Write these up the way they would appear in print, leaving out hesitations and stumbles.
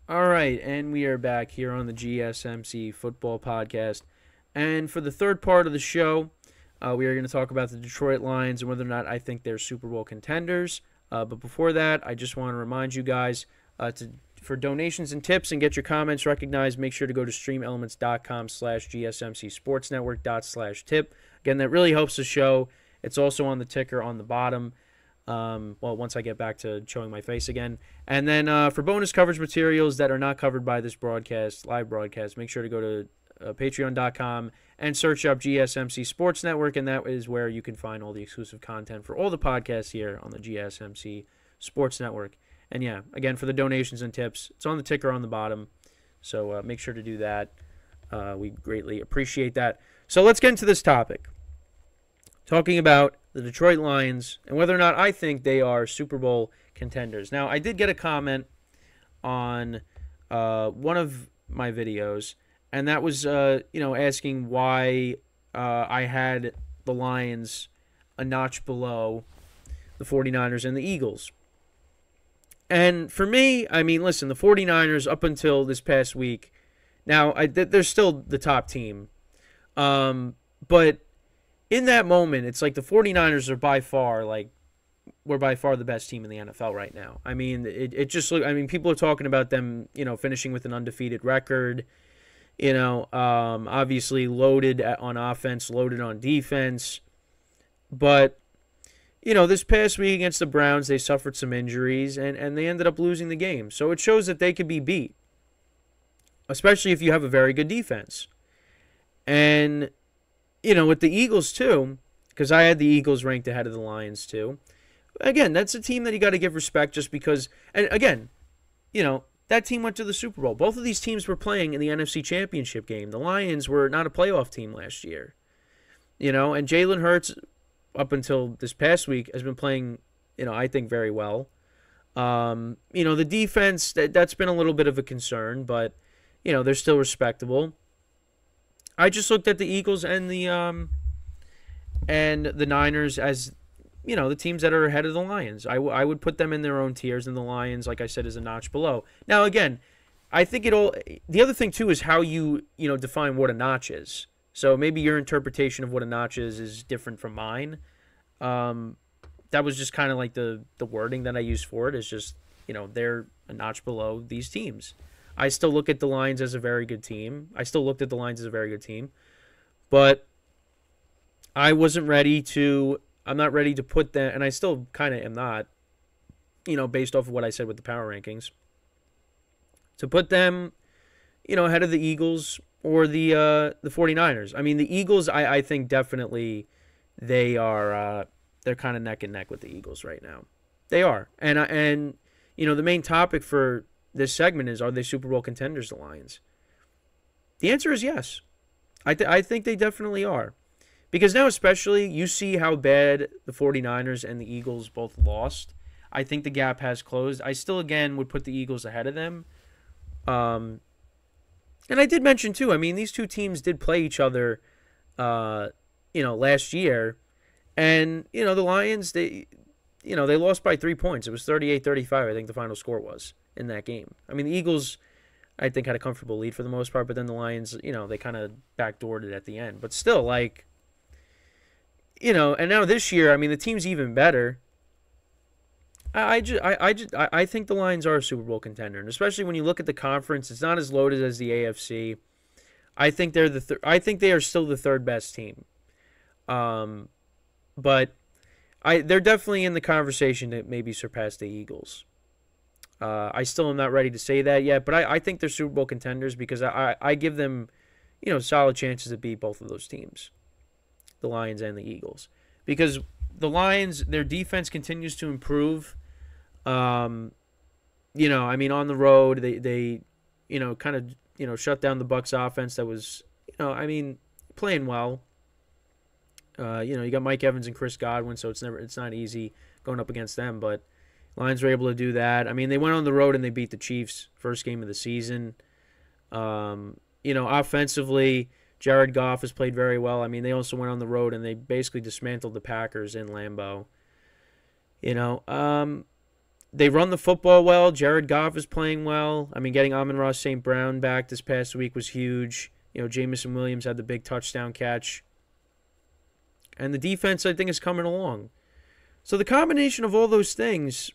All right, and we are back here on the GSMC football podcast. And for the third part of the show, we are going to talk about the Detroit Lions and whether or not I think they're Super Bowl contenders. But before that, I just want to remind you guys for donations and tips and get your comments recognized, make sure to go to streamelements.com/gsmcsportsnetwork./tip. Again, that really helps the show. It's also on the ticker on the bottom. Once I get back to showing my face again. And then for bonus coverage materials that are not covered by this live broadcast, make sure to go to patreon.com and search up GSMC Sports Network, and that is where you can find all the exclusive content for all the podcasts here on the GSMC Sports Network. And yeah, again, for the donations and tips, it's on the ticker on the bottom, so make sure to do that. We greatly appreciate that. So let's get into this topic. Talking about the Detroit Lions and whether or not I think they are Super Bowl contenders. Now, I did get a comment on one of my videos, and that was, asking why I had the Lions a notch below the 49ers and the Eagles. And for me, I mean, listen, the 49ers up until this past week, now they're still the top team, but in that moment, it's like the 49ers are we're by far the best team in the NFL right now. I mean, it just look. I mean, people are talking about them, finishing with an undefeated record. Obviously loaded on offense, loaded on defense. But, this past week against the Browns, they suffered some injuries, and they ended up losing the game. So it shows that they could be beat, especially if you have a very good defense. And with the Eagles, too, because I had the Eagles ranked ahead of the Lions, too. Again, that's a team that you got to give respect just because, and again, that team went to the Super Bowl. Both of these teams were playing in the NFC Championship game. The Lions were not a playoff team last year. And Jalen Hurts, up until this past week, has been playing, I think very well. The defense, that's been a little bit of a concern, but, they're still respectable. I just looked at the Eagles and the Niners as, the teams that are ahead of the Lions. I would put them in their own tiers, and the Lions, like I said, is a notch below. Now, again, I think the other thing, too, is how you define what a notch is. So maybe your interpretation of what a notch is different from mine. That was just kind of like the wording that I used for it is just, they're a notch below these teams. I still look at the Lions as a very good team. But I'm not ready to put them, and I still kind of am not, based off of what I said with the power rankings, to put them, ahead of the Eagles or the 49ers. I mean, the Eagles, I think definitely they're kind of neck and neck with the Eagles right now. They are. And the main topic for this segment is, are they Super Bowl contenders, the Lions? The answer is yes. I think they definitely are. Because now especially, you see how bad the 49ers and the Eagles both lost. I think the gap has closed. I still, again, would put the Eagles ahead of them. And I did mention, too, I mean, these two teams did play each other, last year. And, the Lions, they lost by 3 points. It was 38-35, I think the final score was in that game. I mean, the Eagles, I think, had a comfortable lead for the most part, but then the Lions, they kind of backdoored it at the end. But still, and now this year, I mean, the team's even better. I think the Lions are a Super Bowl contender, and especially when you look at the conference, it's not as loaded as the AFC. I think they are still the third best team. But they're definitely in the conversation to maybe surpass the Eagles. I still am not ready to say that yet, but I think they're Super Bowl contenders because I give them, solid chances to beat both of those teams, the Lions and the Eagles. Because the Lions, their defense continues to improve. I mean, on the road, they kind of, shut down the Bucs offense that was, playing well. You got Mike Evans and Chris Godwin, so it's not easy going up against them, but Lions were able to do that. I mean, they went on the road and they beat the Chiefs first game of the season. Offensively, Jared Goff has played very well. I mean, they also went on the road and they basically dismantled the Packers in Lambeau. They run the football well. Jared Goff is playing well. I mean, getting AmonRaSt.Brown back this past week was huge. Jamison Williams had the big touchdown catch. And the defense, I think, is coming along. So the combination of all those things,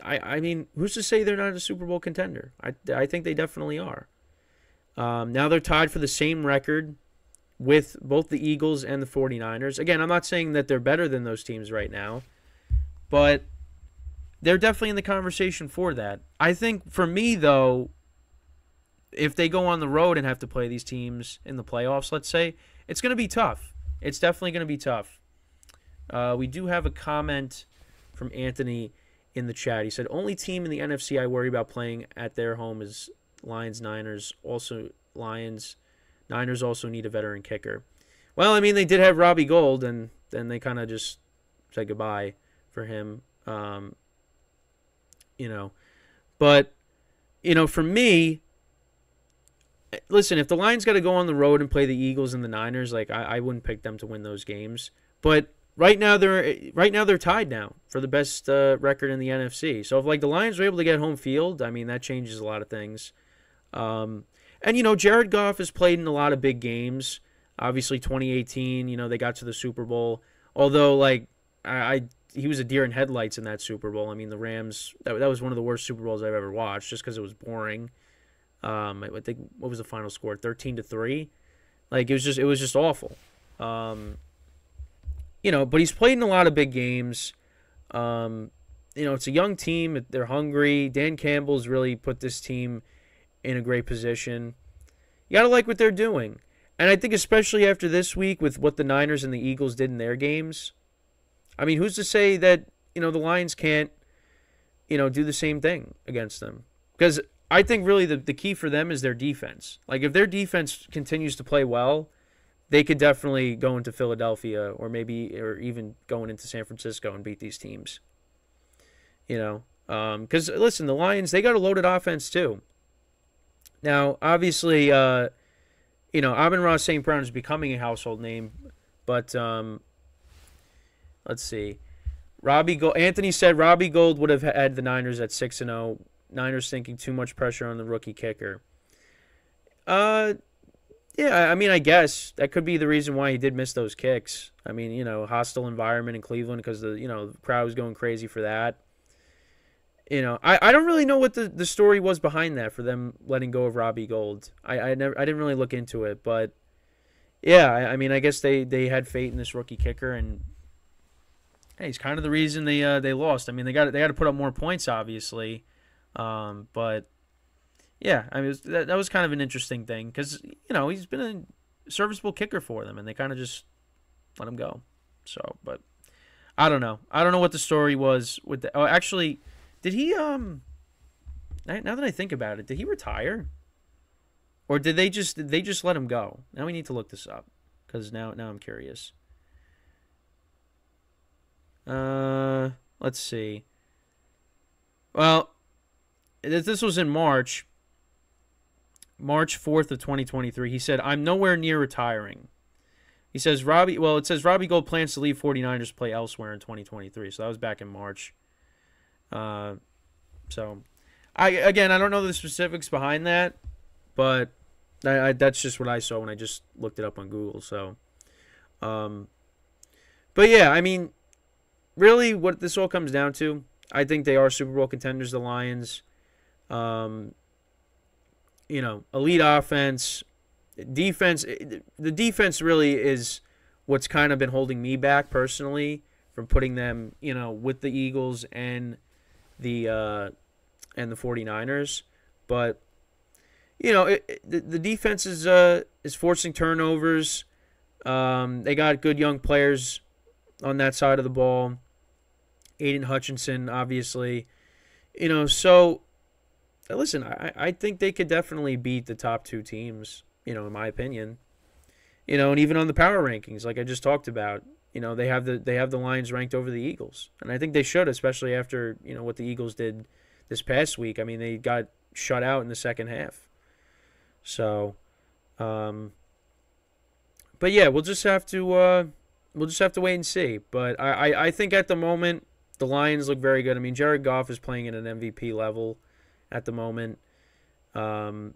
I mean, who's to say they're not a Super Bowl contender? I think they definitely are. Now they're tied for the same record with both the Eagles and the 49ers. Again, I'm not saying that they're better than those teams right now, but they're definitely in the conversation for that. I think for me, though, if they go on the road and have to play these teams in the playoffs, let's say, it's going to be tough. It's definitely going to be tough. We do have a comment from Anthony in the chat. He said, only team in the NFC I worry about playing at their home is Lions, Niners. Also, Niners also need a veteran kicker. Well, I mean, they did have Robbie Gould, and then they kind of just said goodbye for him. But, for me, listen, if the Lions got to go on the road and play the Eagles and the Niners, like I wouldn't pick them to win those games. But right now they're tied now for the best record in the NFC. So if the Lions are able to get home field, I mean, that changes a lot of things. And Jared Goff has played in a lot of big games. Obviously 2018, they got to the Super Bowl. Although he was a deer in headlights in that Super Bowl. I mean, the Rams, that was one of the worst Super Bowls I've ever watched just because it was boring. I think, what was the final score? 13-3. It was just awful. But he's played in a lot of big games. It's a young team. They're hungry. Dan Campbell's really put this team in a great position. You got to like what they're doing. And I think especially after this week with what the Niners and the Eagles did in their games, I mean, who's to say that, the Lions can't, do the same thing against them? Because I think really the key for them is their defense. If their defense continues to play well, they could definitely go into Philadelphia or even going into San Francisco and beat these teams. Because, listen, the Lions, they got a loaded offense too. Now, obviously, AmonRaSt.Brown is becoming a household name, but let's see. Anthony said Robbie Gould would have had the Niners at 6-0. Niners thinking too much pressure on the rookie kicker. Yeah, I mean, I guess that could be the reason why he did miss those kicks. I mean, hostile environment in Cleveland because the crowd was going crazy for that. I don't really know what the story was behind that for them letting go of Robbie Gould. I didn't really look into it, but yeah, I mean, I guess they had faith in this rookie kicker, and hey, he's kind of the reason they lost. I mean, they got to put up more points, obviously. But yeah, I mean, that was kind of an interesting thing because, he's been a serviceable kicker for them and they kind of just let him go. So, but I don't know. I don't know what the story was with actually, did he, now that I think about it, did he retire or did they just let him go? Now we need to look this up because now I'm curious. Let's see. Well, this was in March 4th of 2023. He said, I'm nowhere near retiring. He says, it says Robbie Gould plans to leave 49ers to play elsewhere in 2023. So that was back in March. I don't know the specifics behind that, but that's just what I saw when I just looked it up on Google. So, but yeah, I mean, really what this all comes down to, I think they are Super Bowl contenders, the Lions. Elite offense, defense. The defense really is what's kind of been holding me back personally from putting them, with the Eagles and the 49ers. But the defense is forcing turnovers. They got good young players on that side of the ball. Aiden Hutchinson, obviously. So listen, I think they could definitely beat the top two teams, in my opinion. And even on the power rankings, like I just talked about, they have the Lions ranked over the Eagles. And I think they should, especially after, what the Eagles did this past week. I mean, they got shut out in the second half. So, but yeah, we'll just have to wait and see. But I think at the moment the Lions look very good. I mean, Jared Goff is playing at an MVP level at the moment. Running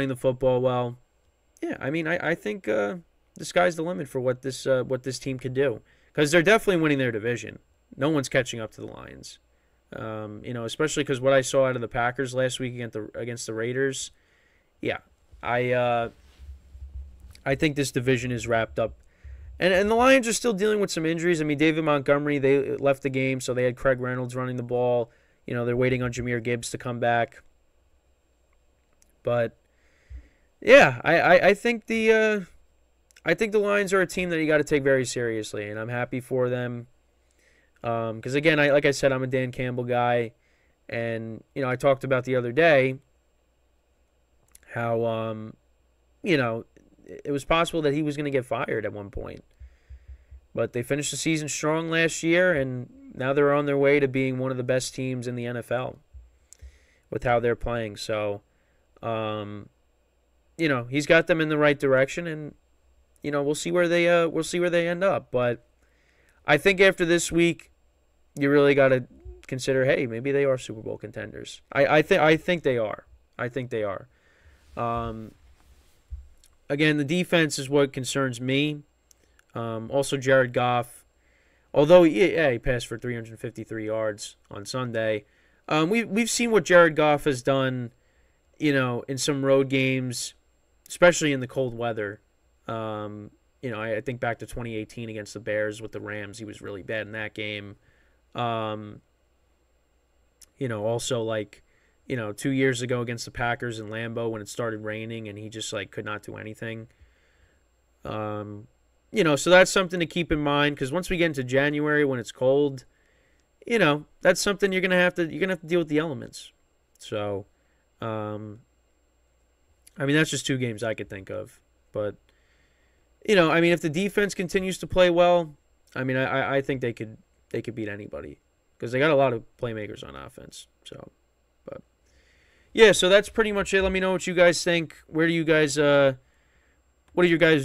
the football well. Yeah, I mean, I think the sky's the limit for what this team could do, because they're definitely winning their division. No one's catching up to the Lions. Especially because what I saw out of the Packers last week against the Raiders. Yeah, I think this division is wrapped up. And the Lions are still dealing with some injuries. I mean, David Montgomery, they left the game, so they had Craig Reynolds running the ball. They're waiting on Jahmyr Gibbs to come back. But yeah, I think the Lions are a team that you got to take very seriously, and I'm happy for them. Because again, like I said, I'm a Dan Campbell guy, and I talked about the other day how it was possible that he was going to get fired at one point. But they finished the season strong last year, and now they're on their way to being one of the best teams in the NFL with how they're playing. So, he's got them in the right direction, and we'll see where they end up. But I think after this week, you really got to consider, hey, maybe they are Super Bowl contenders. I think they are. I think they are. Again, the defense is what concerns me. Also, Jared Goff, although he passed for 353 yards on Sunday, we've seen what Jared Goff has done, in some road games, especially in the cold weather. I think back to 2018 against the Bears with the Rams, he was really bad in that game. Also 2 years ago against the Packers in Lambeau when it started raining and he just could not do anything. So that's something to keep in mind, because once we get into January when it's cold, that's something you're gonna have to deal with the elements. So, that's just two games I could think of. But if the defense continues to play well, I think they could beat anybody, because they got a lot of playmakers on offense. So, but yeah, so that's pretty much it. Let me know what you guys think. What are your guys'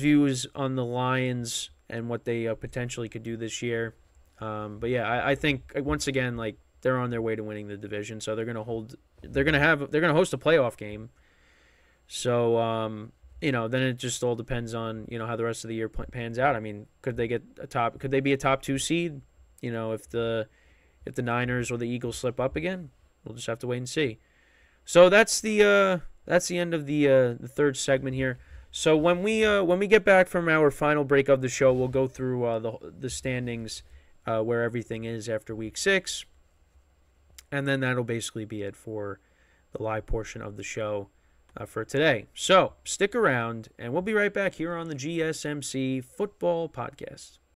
views on the Lions and what they potentially could do this year? But yeah, I think once again, they're on their way to winning the division, so they're gonna host a playoff game. So then it just all depends on how the rest of the year pans out. I mean, could they be a top 2 seed? If the Niners or the Eagles slip up again, we'll just have to wait and see. So that's the end of the third segment here. So when we get back from our final break of the show, we'll go through the standings, where everything is after week 6, and then that'll basically be it for the live portion of the show for today. So stick around, and we'll be right back here on the GSMC Football Podcast.